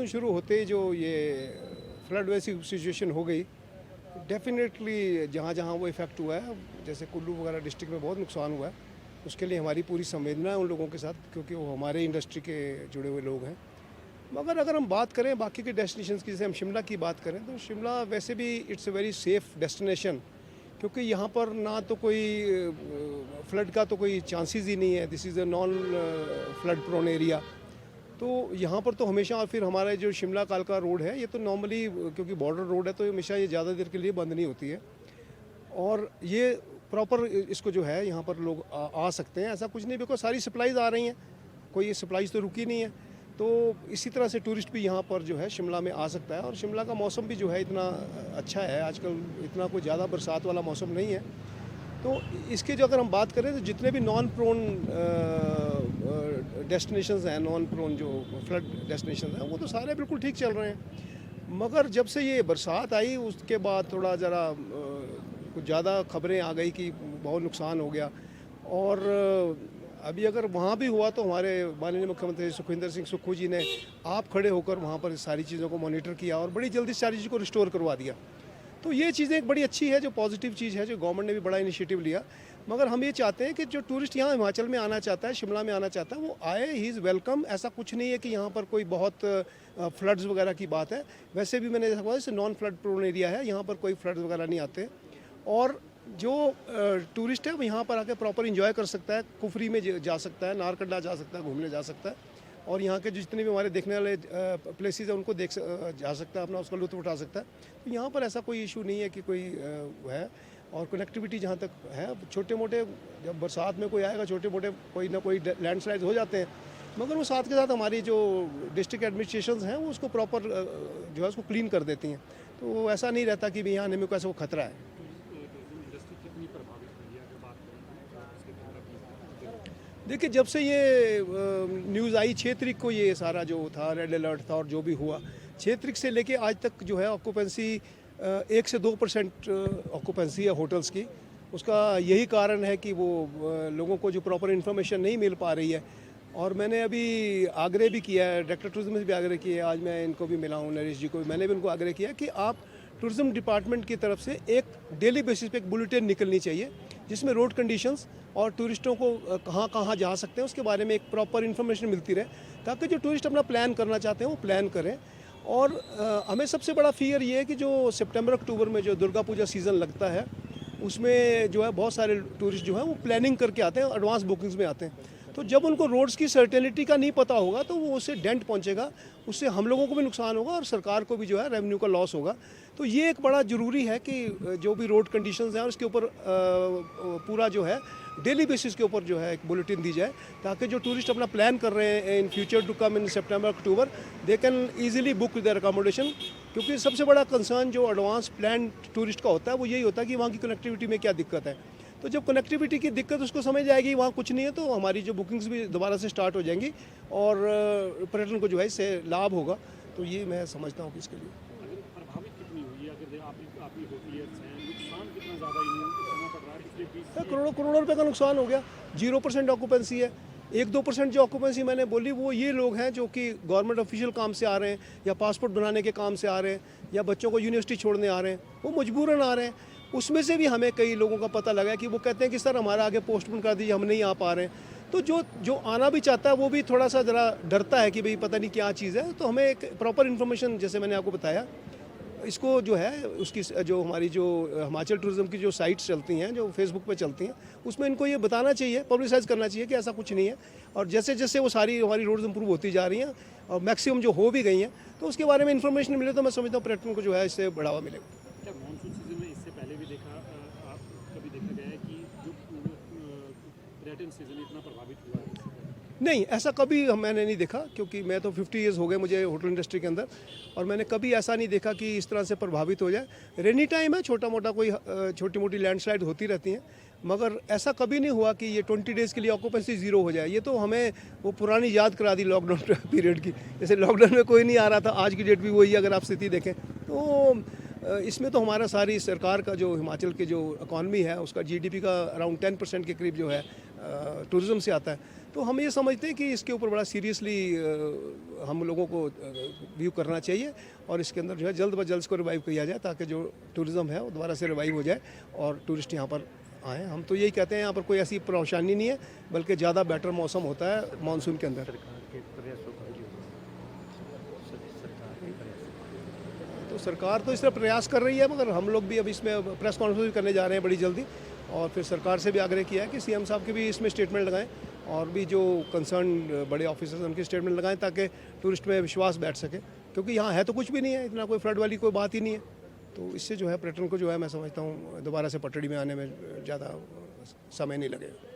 Monsoon शुरू होते ही जो ये फ्लड वैसी सिचुएशन हो गई, डेफिनेटली जहाँ जहाँ वो इफ़ेक्ट हुआ है, जैसे कुल्लू वगैरह डिस्ट्रिक्ट में बहुत नुकसान हुआ है, उसके लिए हमारी पूरी संवेदना है उन लोगों के साथ, क्योंकि वो हमारे इंडस्ट्री के जुड़े हुए लोग हैं। मगर अगर हम बात करें बाकी के डेस्टिनेशंस की, जैसे हम शिमला की बात करें, तो शिमला वैसे भी it's a very safe destination, क्योंकि यहाँ पर ना तो कोई फ्लड का तो कोई चांसेस ही नहीं है। This is a non flood prone area. तो यहाँ पर तो हमेशा, और फिर हमारा जो शिमला कालका रोड है, ये तो नॉर्मली क्योंकि बॉर्डर रोड है तो हमेशा ये ज़्यादा देर के लिए बंद नहीं होती है, और ये प्रॉपर इसको जो है यहाँ पर लोग आ सकते हैं, ऐसा कुछ नहीं, बिकॉज सारी सप्लाईज आ रही हैं, कोई सप्लाईज तो रुकी नहीं है। तो इसी तरह से टूरिस्ट भी यहाँ पर जो है शिमला में आ सकता है, और शिमला का मौसम भी जो है इतना अच्छा है आजकल, इतना कोई ज़्यादा बरसात वाला मौसम नहीं है। तो इसके जो अगर हम बात करें तो जितने भी नॉन प्रोन डेस्टिनेशंस हैं, नॉन प्रोन जो फ्लड डेस्टिनेशंस हैं, वो तो सारे बिल्कुल ठीक चल रहे हैं। मगर जब से ये बरसात आई उसके बाद थोड़ा ज़रा कुछ ज़्यादा खबरें आ गई कि बहुत नुकसान हो गया, और अभी अगर वहाँ भी हुआ तो हमारे माननीय मुख्यमंत्री सुखविंदर सिंह सुक्खू जी ने आप खड़े होकर वहाँ पर सारी चीज़ों को मॉनिटर किया और बड़ी जल्दी सारी चीज़ को रिस्टोर करवा दिया। तो ये चीज़ें एक बड़ी अच्छी है, जो पॉजिटिव चीज़ है, जो गवर्नमेंट ने भी बड़ा इनिशिएटिव लिया। मगर हम ये चाहते हैं कि जो टूरिस्ट यहाँ हिमाचल में आना चाहता है, शिमला में आना चाहता है, वो आए, ही इज़ वेलकम। ऐसा कुछ नहीं है कि यहाँ पर कोई बहुत फ्लड्स वगैरह की बात है। वैसे भी मैंने देखा जैसे नॉन फ्लड प्रोन एरिया है, यहाँ पर कोई फ्लड्स वगैरह नहीं आते, और जो टूरिस्ट है वो यहाँ पर आके प्रॉपर इंजॉय कर सकता है, कुफरी में जा सकता है, नारकंडा जा सकता है, घूमने जा सकता है, और यहाँ के जितने भी हमारे देखने वाले प्लेसेस हैं उनको जा सकता है, अपना उसका लुत्फ़ उठा सकता है। तो यहाँ पर ऐसा कोई इशू नहीं है कि कोई है। और कनेक्टिविटी जहाँ तक है, छोटे मोटे जब बरसात में कोई आएगा, छोटे मोटे कोई ना कोई लैंडस्लाइड हो जाते हैं, मगर वो साथ के साथ हमारी जो डिस्ट्रिक्ट एडमिनिस्ट्रेशन हैं वो उसको प्रॉपर जो है उसको क्लीन कर देती हैं। तो ऐसा नहीं रहता कि यहाँ आने में कोई ऐसा वो खतरा है। देखिए, जब से ये न्यूज़ आई 6 तारीख को, ये सारा जो था रेड अलर्ट था और जो भी हुआ, 6 तारीख से लेके आज तक जो है ऑक्यूपेंसी 1 से 2% ऑक्यूपेंसी है होटल्स की। उसका यही कारण है कि वो लोगों को जो प्रॉपर इन्फॉर्मेशन नहीं मिल पा रही है। और मैंने अभी आग्रह भी किया है, डायरेक्टर टूरिज्म से भी आग्रह किया है, आज मैं इनको भी मिला हूँ, नरेश जी को भी, मैंने भी उनको आग्रह किया कि आप टूरिज्म डिपार्टमेंट की तरफ से एक डेली बेसिस पे एक बुलेटिन निकलनी चाहिए, जिसमें रोड कंडीशंस और टूरिस्टों को कहाँ कहाँ जा सकते हैं उसके बारे में एक प्रॉपर इन्फॉर्मेशन मिलती रहे, ताकि जो टूरिस्ट अपना प्लान करना चाहते हैं वो प्लान करें। और हमें सबसे बड़ा फियर ये है कि जो सितंबर अक्टूबर में जो दुर्गा पूजा सीज़न लगता है, उसमें जो है बहुत सारे टूरिस्ट जो है वो प्लानिंग करके आते हैं, एडवांस बुकिंग्स में आते हैं। तो जब उनको रोड्स की सर्टेनिटी का नहीं पता होगा तो वो उससे डेंट पहुंचेगा, उससे हम लोगों को भी नुकसान होगा और सरकार को भी जो है रेवेन्यू का लॉस होगा। तो ये एक बड़ा ज़रूरी है कि जो भी रोड कंडीशंस हैं उसके ऊपर पूरा जो है डेली बेसिस के ऊपर जो है एक बुलेटिन दी जाए, ताकि जो टूरिस्ट अपना प्लान कर रहे हैं in future to come in सितंबर अक्टूबर, they can easily book their accommodation. क्योंकि सबसे बड़ा कंसर्न जो एडवांस प्लान टूरिस्ट का होता है वो यही होता है कि वहाँ की कनेक्टिविटी में क्या दिक्कत है। तो जब कनेक्टिविटी की दिक्कत उसको समझ आएगी वहाँ कुछ नहीं है, तो हमारी जो बुकिंग्स भी दोबारा से स्टार्ट हो जाएंगी और पर्यटन को जो है इससे लाभ होगा। तो ये मैं समझता हूँ कि इसके लिए प्रभावित कितनी हुई है, अगर आप ही होटलियर्स हैं, नुकसान कितना ज़्यादा होना पड़ रहा है पिछले 20 करोड़ों रुपए का नुकसान हो गया। 0% ऑक्यूपेंसी है। 1-2% जो ऑक्यूपेंसी मैंने बोली वो ये लोग हैं जो कि गवर्नमेंट ऑफिशियल काम से आ रहे हैं, या पासपोर्ट बनाने के काम से आ रहे हैं, या बच्चों को यूनिवर्सिटी छोड़ने आ रहे हैं, वो मजबूरन आ रहे हैं। उसमें से भी हमें कई लोगों का पता लगा कि वो कहते हैं कि सर हमारा आगे पोस्टपोन कर दीजिए, हम नहीं आ पा रहे हैं। तो जो आना भी चाहता है वो भी थोड़ा सा ज़रा डरता है कि भाई पता नहीं क्या चीज़ है। तो हमें एक प्रॉपर इन्फॉर्मेशन, जैसे मैंने आपको बताया, इसको जो है उसकी जो हमारी जो हिमाचल टूरिज्म की जो साइट्स चलती हैं, जो फेसबुक पे चलती हैं, उसमें इनको ये बताना चाहिए, पब्लिसाइज करना चाहिए कि ऐसा कुछ नहीं है। और जैसे जैसे वो सारी हमारी रोड्स इंप्रूव होती जा रही हैं और मैक्सिमम जो हो भी गई हैं, तो उसके बारे में इन्फॉर्मेशन मिले तो मैं समझता हूँ पर्यटन को जो है इससे बढ़ावा मिलेगा। क्या मानसून सीजन में इससे पहले भी कभी देखा गया है कि जो पर्यटन सीजन इतना प्रभावित हुआ है? नहीं, ऐसा कभी मैंने नहीं देखा, क्योंकि मैं तो 50 ईयर्स हो गए मुझे होटल इंडस्ट्री के अंदर, और मैंने कभी ऐसा नहीं देखा कि इस तरह से प्रभावित हो जाए। रेनी टाइम है, छोटा मोटा कोई छोटी मोटी लैंडस्लाइड होती रहती हैं, मगर ऐसा कभी नहीं हुआ कि ये 20 डेज़ के लिए ऑक्यूपेंसी ज़ीरो हो जाए। ये तो हमें वो पुरानी याद करा दी लॉकडाउन पीरियड की। जैसे लॉकडाउन में कोई नहीं आ रहा था, आज की डेट भी वही, अगर आप स्थिति देखें तो इसमें तो हमारा सारी सरकार का जो हिमाचल के जो इकॉनमी है उसका GDP का अराउंड 10% के करीब जो है टूरिज़्म से आता है। तो हम ये समझते हैं कि इसके ऊपर बड़ा सीरियसली हम लोगों को व्यू करना चाहिए और इसके अंदर जो है जल्द ब जल्द इसको रिवाइव किया जाए ताकि जो टूरिज़्म है वो दोबारा से रिवाइव हो जाए और टूरिस्ट यहाँ पर आएँ। हम तो यही कहते हैं यहाँ पर कोई ऐसी परेशानी नहीं है, बल्कि ज़्यादा बेटर मौसम होता है मानसून के अंदर। तो सरकार तो इस तरह प्रयास कर रही है, मगर हम लोग भी अब इसमें प्रेस कॉन्फ्रेंस भी करने जा रहे हैं बड़ी जल्दी और फिर सरकार से भी आग्रह किया है कि सीएम साहब के भी इसमें स्टेटमेंट लगाएं और भी जो कंसर्न बड़े ऑफिसर्स हैं उनके स्टेटमेंट लगाएं ताकि टूरिस्ट में विश्वास बैठ सके, क्योंकि यहाँ है तो कुछ भी नहीं है, इतना कोई फ्लड वाली कोई बात ही नहीं है। तो इससे जो है पर्यटन को जो है मैं समझता हूँ दोबारा से पटड़ी में आने में ज़्यादा समय नहीं लगेगा।